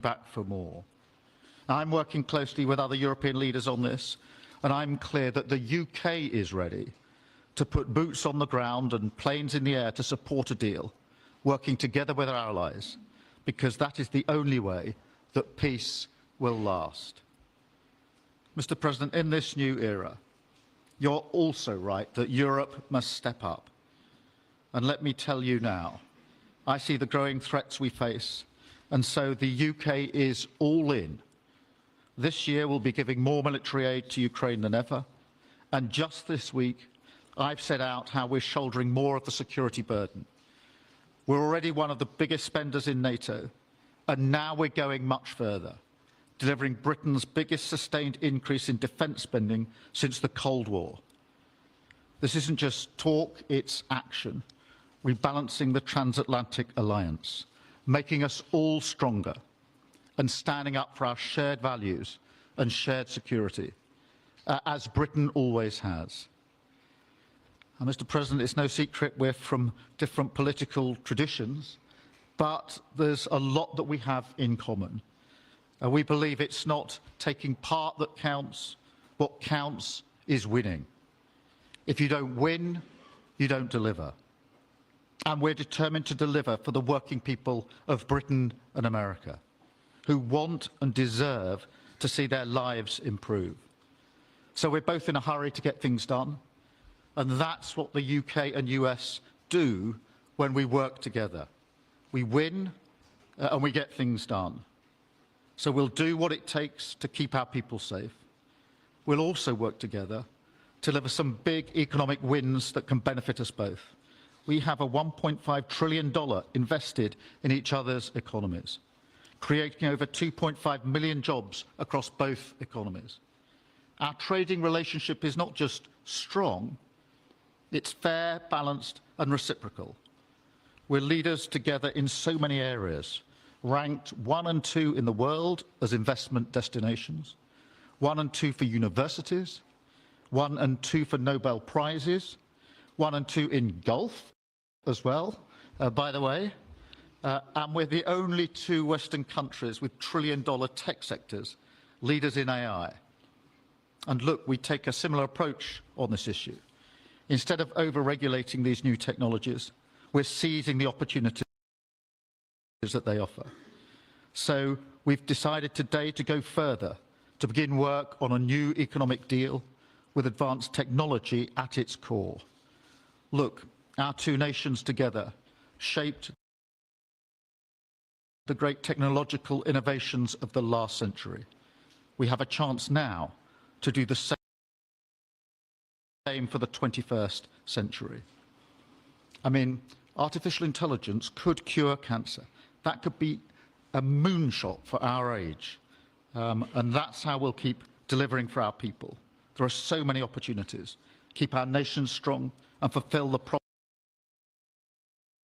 back for more. I'm working closely with other European leaders on this, and I'm clear that the UK is ready to put boots on the ground and planes in the air to support a deal, working together with our allies, because that is the only way that peace will last. Mr. President, in this new era, you're also right that Europe must step up. And let me tell you now, I see the growing threats we face, and so the UK is all in. This year we'll be giving more military aid to Ukraine than ever, and just this week I've set out how we're shouldering more of the security burden. We're already one of the biggest spenders in NATO, and now we're going much further, delivering Britain's biggest sustained increase in defence spending since the Cold War. This isn't just talk, it's action, rebalancing the transatlantic alliance, making us all stronger, and standing up for our shared values and shared security, as Britain always has. And Mr. President, it's no secret we're from different political traditions, but there's a lot that we have in common. We believe it's not taking part that counts. What counts is winning. If you don't win, you don't deliver. And we're determined to deliver for the working people of Britain and America, who want and deserve to see their lives improve. So we're both in a hurry to get things done, and that's what the UK and US do when we work together. We win and we get things done. So we'll do what it takes to keep our people safe. We'll also work together to deliver some big economic wins that can benefit us both. We have a $1.5 trillion invested in each other's economies, creating over 2.5 million jobs across both economies. Our trading relationship is not just strong, it's fair, balanced and reciprocal. We're leaders together in so many areas, ranked 1 and 2 in the world as investment destinations, 1 and 2 for universities, 1 and 2 for Nobel Prizes, 1 and 2 in golf as well, by the way. And we're the only 2 Western countries with trillion-dollar tech sectors, leaders in AI. And look, we take a similar approach on this issue. Instead of over-regulating these new technologies, we're seizing the opportunities that they offer. So we've decided today to go further, to begin work on a new economic deal with advanced technology at its core. Look, our 2 nations together shaped the great technological innovations of the last century. We have a chance now to do the same for the 21st century. I mean, artificial intelligence could cure cancer. That could be a moonshot for our age. And that's how we'll keep delivering for our people. There are so many opportunities. Keep our nation strong and fulfill the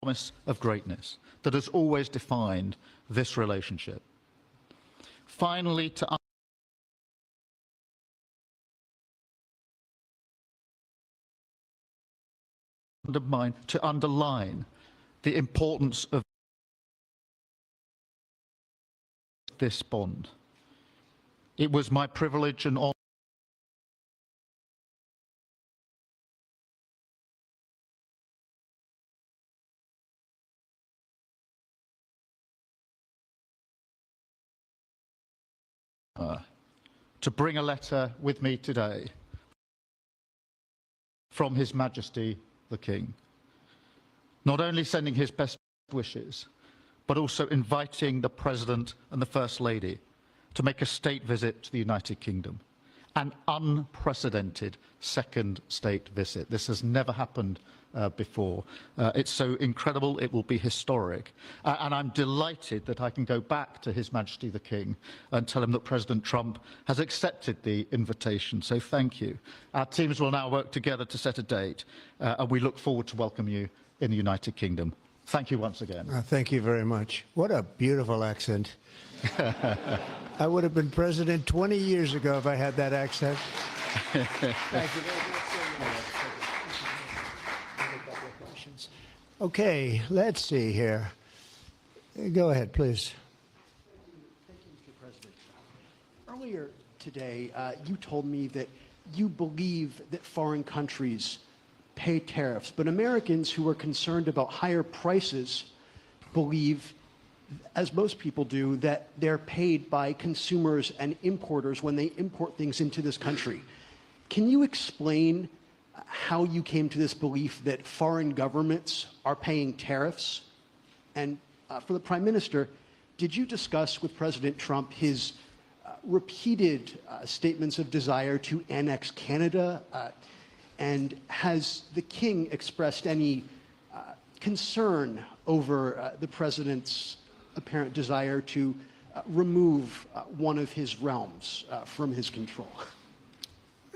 promise of greatness that has always defined this relationship. Finally, to underline the importance of this bond. It was my privilege and honor to bring a letter with me today from His Majesty the King, not only sending his best wishes, but also inviting the President and the First Lady to make a state visit to the United Kingdom, an unprecedented second state visit. This has never happened before. It's so incredible, it will be historic. And I'm delighted that I can go back to His Majesty the King and tell him that President Trump has accepted the invitation. So thank you. Our teams will now work together to set a date, and we look forward to welcome you in the United Kingdom. Thank you once again. Thank you very much. What a beautiful accent. I would have been president 20 years ago if I had that accent. Thank you very much. Okay, let's see here. Go ahead, please. President. Earlier today, you told me that you believe that foreign countries pay tariffs, but Americans who are concerned about higher prices believe, as most people do, that they're paid by consumers and importers when they import things into this country. Can you explain how you came to this belief that foreign governments are paying tariffs? And for the Prime Minister, did you discuss with President Trump his repeated statements of desire to annex Canada? And has the King expressed any concern over the President's apparent desire to remove one of his realms from his control?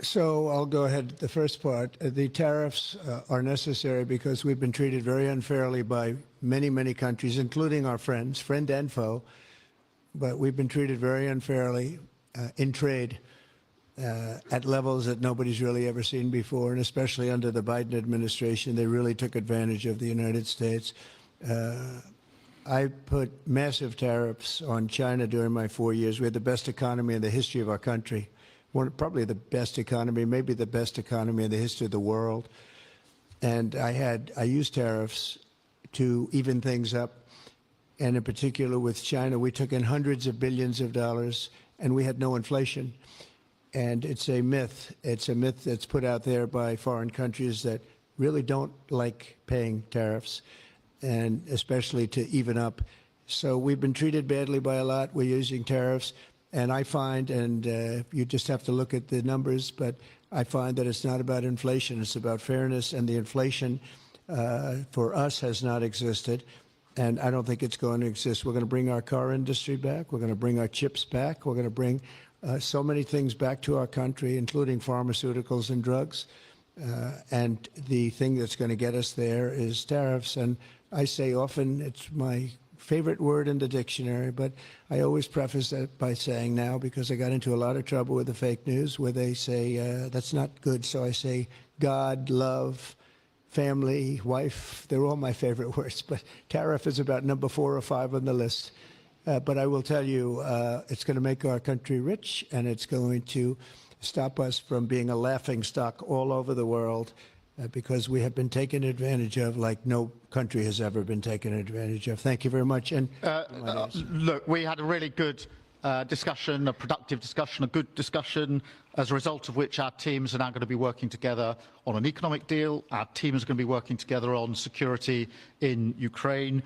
So I'll go ahead. The first part, the tariffs are necessary because we've been treated very unfairly by many, many countries, including our friends, friend and foe. But we've been treated very unfairly in trade at levels that nobody's really ever seen before, and especially under the Biden administration, they really took advantage of the United States. I put massive tariffs on China during my 4 years. We had the best economy in the history of our country. Probably the best economy, maybe the best economy in the history of the world. And I used tariffs to even things up. And in particular with China, we took in hundreds of billions of dollars and we had no inflation. And it's a myth. It's a myth that's put out there by foreign countries that really don't like paying tariffs, and especially to even up. So we've been treated badly by a lot. We're using tariffs. And I find, and you just have to look at the numbers, but I find that it's not about inflation. It's about fairness, and the inflation for us has not existed, and I don't think it's going to exist. We're going to bring our car industry back. We're going to bring our chips back. We're going to bring so many things back to our country, including pharmaceuticals and drugs. And the thing that's going to get us there is tariffs. And I say often, it's my favorite word in the dictionary, but I always preface that by saying now, because I got into a lot of trouble with the fake news where they say that's not good. So I say God, love, family, wife. They're all my favorite words, but tariff is about number 4 or 5 on the list. But I will tell you, it's going to make our country rich, and it's going to stop us from being a laughing stock all over the world. Because we have been taken advantage of like no country has ever been taken advantage of. Thank you very much. And look, we had a really good discussion, a productive discussion, a good discussion, as a result of which our teams are now going to be working together on an economic deal. Our teams are going to be working together on security in Ukraine.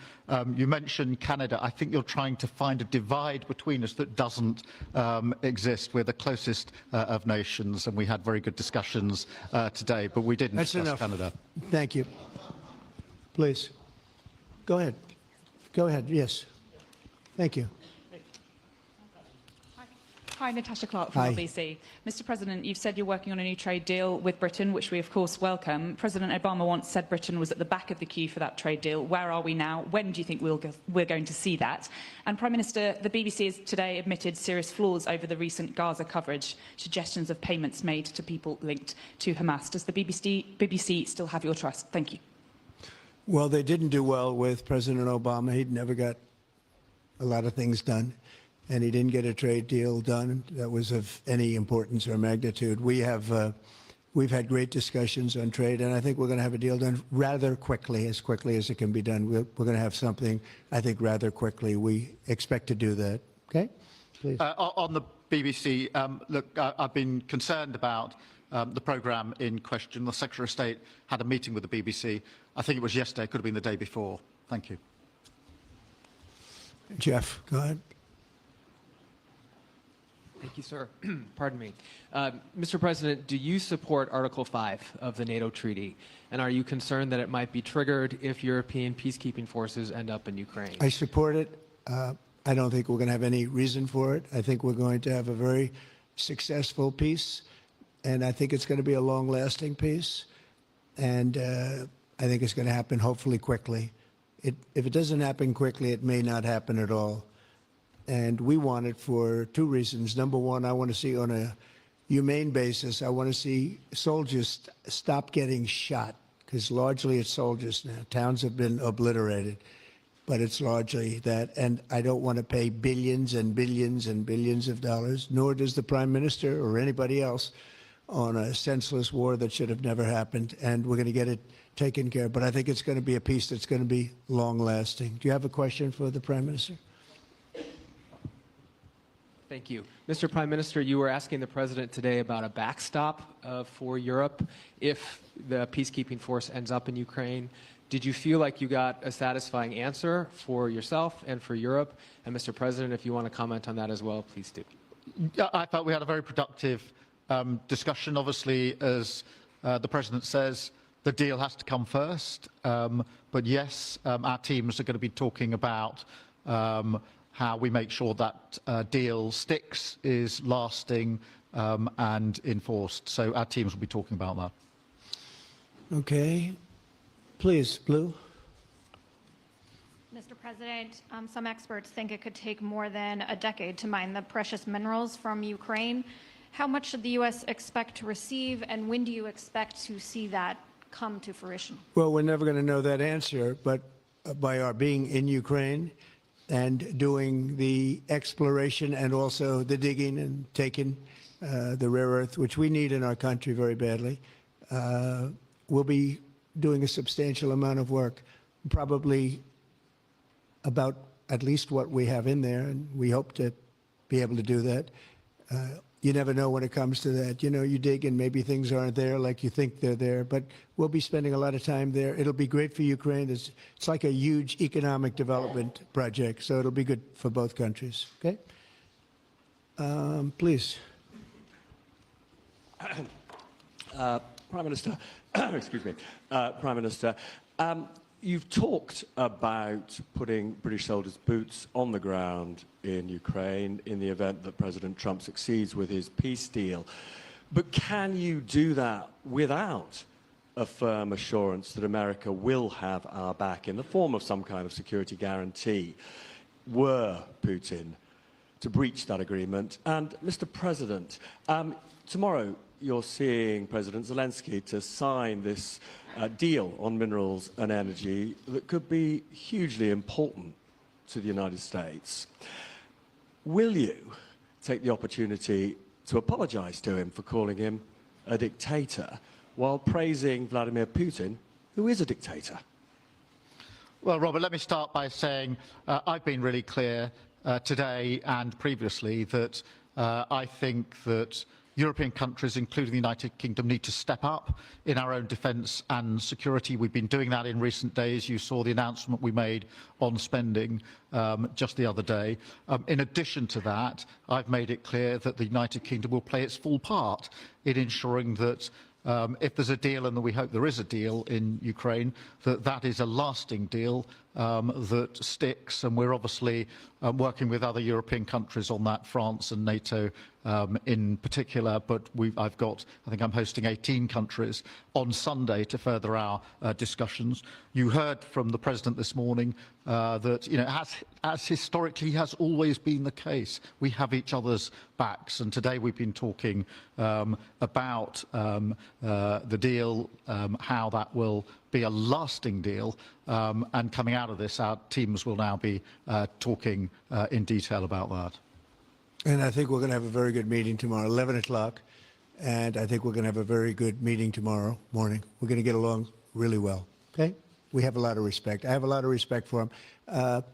You mentioned Canada. I think you're trying to find a divide between us that doesn't exist. We're the closest of nations, and we had very good discussions today, but we didn't discuss Canada. Thank you. Please. Go ahead. Go ahead. Yes. Thank you. Hi, Natasha Clark from LBC. Mr. President, you've said you're working on a new trade deal with Britain, which we of course welcome. President Obama once said Britain was at the back of the queue for that trade deal. Where are we now? When do you think we're going to see that? And Prime Minister, the BBC has today admitted serious flaws over the recent Gaza coverage, suggestions of payments made to people linked to Hamas. Does the BBC still have your trust? Thank you. Well, they didn't do well with President Obama. He'd never got a lot of things done, and he didn't get a trade deal done that was of any importance or magnitude. We've had great discussions on trade, and I think we're going to have a deal done rather quickly as it can be done. We're going to have something, I think, rather quickly. We expect to do that. Okay? Please. On the BBC, look, I've been concerned about the programme in question. The Secretary of State had a meeting with the BBC. I think it was yesterday, could have been the day before. Thank you. Jeff, go ahead. Thank you, sir. Pardon me. Mr. President, do you support Article 5 of the NATO treaty? And are you concerned that it might be triggered if European peacekeeping forces end up in Ukraine? I support it. I don't think we're going to have any reason for it. I think we're going to have a very successful peace, and I think it's going to be a long-lasting peace. And I think it's going to happen hopefully quickly. If it doesn't happen quickly, it may not happen at all. And we want it for 2 reasons. Number one, I want to see on a humane basis, I want to see soldiers stop getting shot, because largely it's soldiers now. Towns have been obliterated. but it's largely that. And I don't want to pay billions and billions and billions of dollars, nor does the Prime Minister or anybody else, on a senseless war that should have never happened. And we're going to get it taken care of. But I think it's going to be a peace that's going to be long-lasting. Do you have a question for the Prime Minister? Thank you. Mr. Prime Minister, you were asking the President today about a backstop for Europe if the peacekeeping force ends up in Ukraine. Did you feel like you got a satisfying answer for yourself and for Europe? And Mr. President, if you want to comment on that as well, please do. Yeah, I thought we had a very productive discussion. Obviously, as the President says, the deal has to come first. But yes, our teams are going to be talking about how we make sure that deal sticks, is lasting and enforced. So our teams will be talking about that. Okay. Please, Blue. Mr. President, some experts think it could take more than a decade to mine the precious minerals from Ukraine. How much should the U.S. expect to receive, and when do you expect to see that come to fruition? Well, we're never going to know that answer, but by our being in Ukraine and doing the exploration and also the digging and taking the rare earth, which we need in our country very badly, we'll be doing a substantial amount of work, probably about at least what we have in there, and we hope to be able to do that. You never know when it comes to that. You know, you dig and maybe things aren't there like you think they're there, but we'll be spending a lot of time there. It'll be great for Ukraine. It's like a huge economic development project, so it'll be good for both countries. Okay? Please. Prime Minister, excuse me, Prime Minister, you've talked about putting British soldiers' boots on the ground in Ukraine in the event that President Trump succeeds with his peace deal. But can you do that without a firm assurance that America will have our back in the form of some kind of security guarantee were Putin to breach that agreement? And Mr. President, tomorrow you're seeing President Zelensky to sign this deal on minerals and energy that could be hugely important to the United States. Will you take the opportunity to apologize to him for calling him a dictator while praising Vladimir Putin, who is a dictator? Well, Robert, let me start by saying I've been really clear today and previously that I think that European countries, including the United Kingdom, need to step up in our own defence and security. We've been doing that in recent days. You saw the announcement we made on spending just the other day. In addition to that, I've made it clear that the United Kingdom will play its full part in ensuring that if there's a deal, and we hope there is a deal in Ukraine, that is a lasting deal that sticks. And we're obviously working with other European countries on that, France and NATO in particular. But I think I'm hosting 18 countries on Sunday to further our discussions. You heard from the President this morning that, you know, as historically has always been the case, we have each other's backs. And today we've been talking about the deal, how that will be a lasting deal, and coming out of this, our teams will now be talking in detail about that. And I think we're going to have a very good meeting tomorrow, 11 o'clock, and I think we're going to have a very good meeting tomorrow morning. We're going to get along really well, okay? We have a lot of respect. I have a lot of respect for them.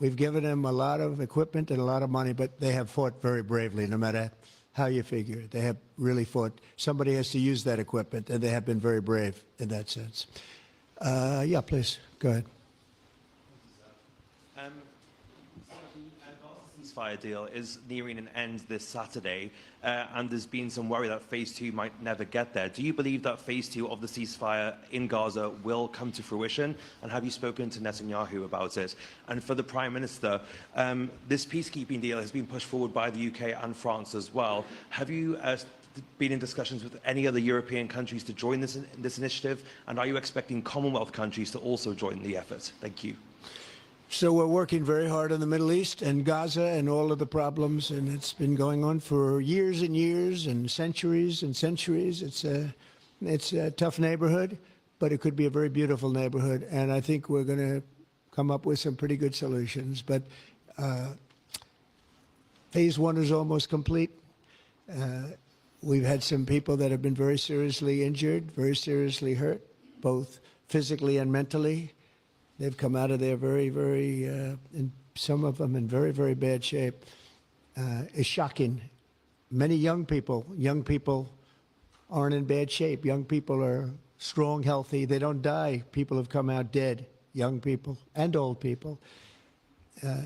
We've given them a lot of equipment and a lot of money, but they have fought very bravely, no matter how you figure it. They have really fought. Somebody has to use that equipment, and they have been very brave in that sense. Yeah, please, go ahead. Ceasefire deal is nearing an end this Saturday, and there's been some worry that phase 2 might never get there. Do you believe that phase 2 of the ceasefire in Gaza will come to fruition? And have you spoken to Netanyahu about it? And for the Prime Minister, this peacekeeping deal has been pushed forward by the UK and France as well. Have you been in discussions with any other European countries to join this initiative? And are you expecting Commonwealth countries to also join the effort? Thank you. So we're working very hard in the Middle East and Gaza and all of the problems, and it's been going on for years and years and centuries and centuries. It's a tough neighborhood, but it could be a very beautiful neighborhood, and I think we're going to come up with some pretty good solutions. But phase one is almost complete. We've had some people that have been very seriously injured, very seriously hurt, both physically and mentally. They've come out of there and some of them in very, very bad shape. It's shocking. Many young people aren't in bad shape. Young people are strong, healthy. They don't die. People have come out dead, young people and old people.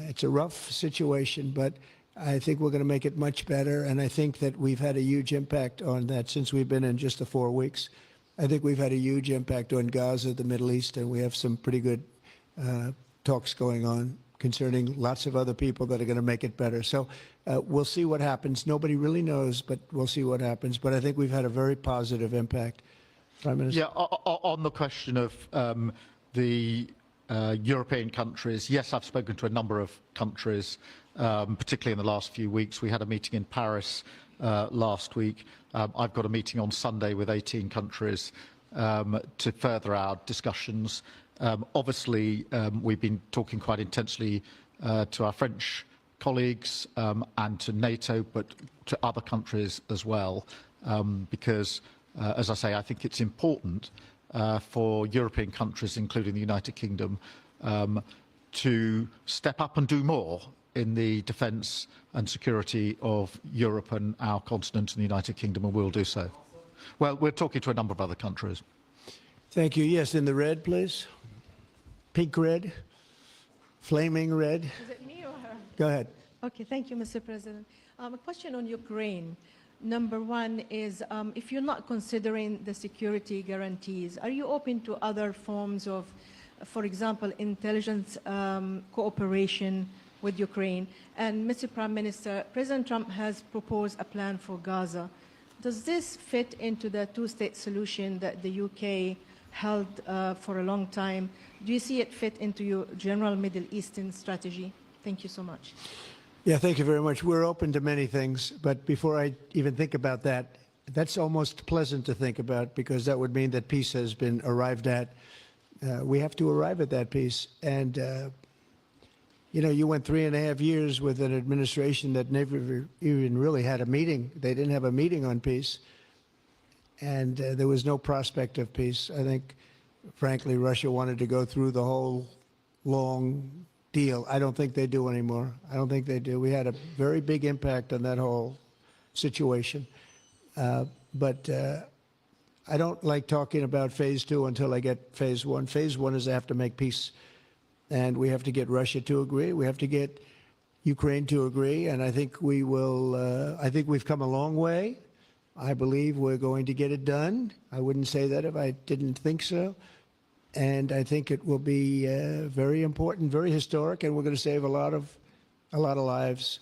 It's a rough situation, but I think we're going to make it much better, and I think that we've had a huge impact on that since we've been in just the 4 weeks. I think we've had a huge impact on Gaza, the Middle East, and we have some pretty good talks going on concerning lots of other people that are going to make it better. So we'll see what happens. Nobody really knows, but we'll see what happens. But I think we've had a very positive impact. Prime Minister? Yeah, on the question of the European countries, yes, I've spoken to a number of countries, particularly in the last few weeks. We had a meeting in Paris last week. I've got a meeting on Sunday with 18 countries to further our discussions. Obviously, we've been talking quite intensely to our French colleagues and to NATO, but to other countries as well, because, as I say, I think it's important for European countries, including the United Kingdom, to step up and do more in the defence and security of Europe and our continent and the United Kingdom, and we'll do so. Well, we're talking to a number of other countries. Thank you. Yes, in the red, please. Pink red, flaming red. Is it me or her? Go ahead. Okay, thank you, Mr. President. A question on Ukraine. Number one is, if you're not considering the security guarantees, are you open to other forms of, for example, intelligence cooperation with Ukraine? And Mr. Prime Minister, President Trump has proposed a plan for Gaza. Does this fit into the two-state solution that the UK held for a long time? Do you see it fit into your general Middle Eastern strategy? Thank you so much. Yeah, thank you very much. We're open to many things, but before I even think about that, that's almost pleasant to think about because that would mean that peace has been arrived at. We have to arrive at that peace. And, you know, you went 3.5 years with an administration that never even really had a meeting. They didn't have a meeting on peace. And there was no prospect of peace. I think, frankly, Russia wanted to go through the whole long deal. I don't think they do anymore. I don't think they do. We had a very big impact on that whole situation. But I don't like talking about phase two until I get phase one. Phase one is I have to make peace. And we have to get Russia to agree. We have to get Ukraine to agree. And I think we will, I think we've come a long way. I believe we're going to get it done. I wouldn't say that if I didn't think so. And I think it will be very important, very historic, and we're going to save a lot of lives.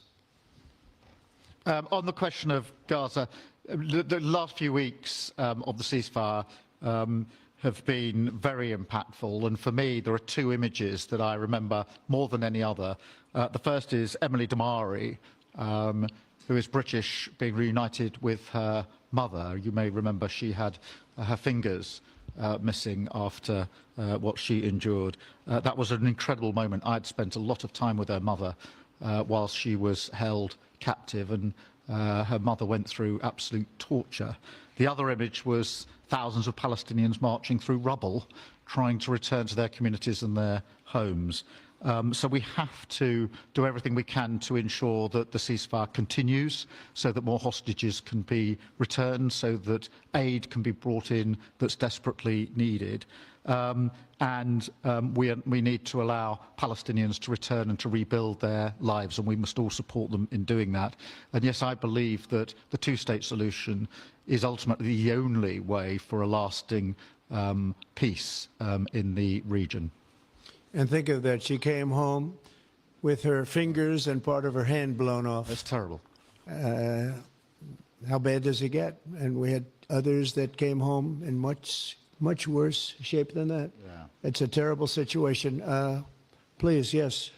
On the question of Gaza, the last few weeks of the ceasefire have been very impactful, and for me, there are two images that I remember more than any other. The first is Emily Damari, who is British, being reunited with her mother. You may remember she had her fingers missing after what she endured. That was an incredible moment. I'd spent a lot of time with her mother whilst she was held captive, and her mother went through absolute torture. The other image was thousands of Palestinians marching through rubble, trying to return to their communities and their homes. So we have to do everything we can to ensure that the ceasefire continues, so that more hostages can be returned, so that aid can be brought in that's desperately needed. We need to allow Palestinians to return and to rebuild their lives, and we must all support them in doing that. And yes, I believe that the two-state solution is ultimately the only way for a lasting peace in the region. And think of that, she came home with her fingers and part of her hand blown off. That's terrible. How bad does it get? And we had others that came home in much worse shape than that. Yeah. It's a terrible situation. Please, yes.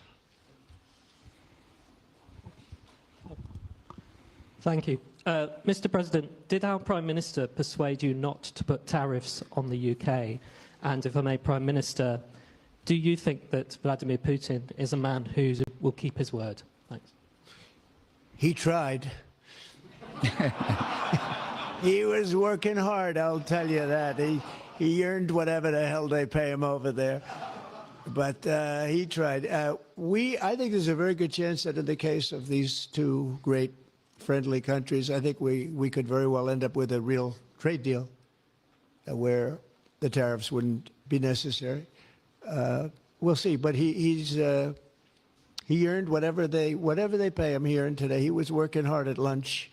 Thank you. Mr. President, did our Prime Minister persuade you not to put tariffs on the UK? And if I may, Prime Minister, Do you think that Vladimir Putin is a man who will keep his word? Thanks. He tried. He was working hard, I'll tell you that. He earned whatever the hell they pay him over there. But he tried. I think there's a very good chance that in the case of these two great friendly countries, I think we could very well end up with a real trade deal where the tariffs wouldn't be necessary. We'll see. But he earned whatever they pay him. He earned today. He was working hard at lunch,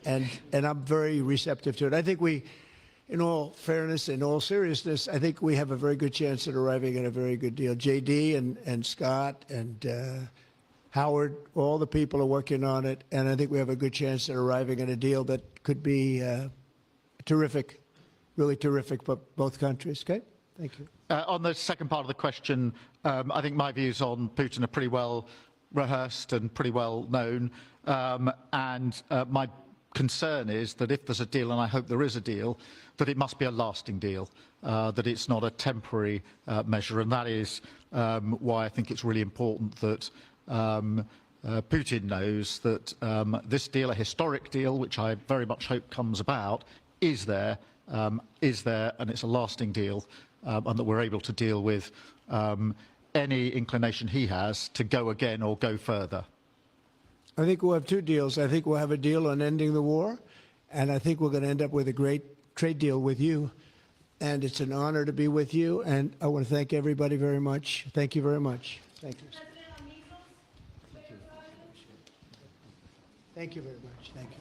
and I'm very receptive to it. I think in all fairness, in all seriousness, I think we have a very good chance at arriving at a very good deal. JD and Scott and Howard, all the people are working on it, and I think we have a good chance at arriving at a deal that could be terrific, really terrific for both countries. Okay? Thank you. On the second part of the question, I think my views on Putin are pretty well rehearsed and pretty well known. My concern is that if there's a deal, and I hope there is a deal, that it must be a lasting deal, that it's not a temporary measure. And that is why I think it's really important that Putin knows that this deal, a historic deal, which I very much hope comes about, is there, and it's a lasting deal, and that we're able to deal with any inclination he has to go again or go further. I think we'll have two deals. I think we'll have a deal on ending the war, and I think we're going to end up with a great trade deal with you. And it's an honor to be with you, and I want to thank everybody very much. Thank you very much. Thank you. Thank you very much. Thank you.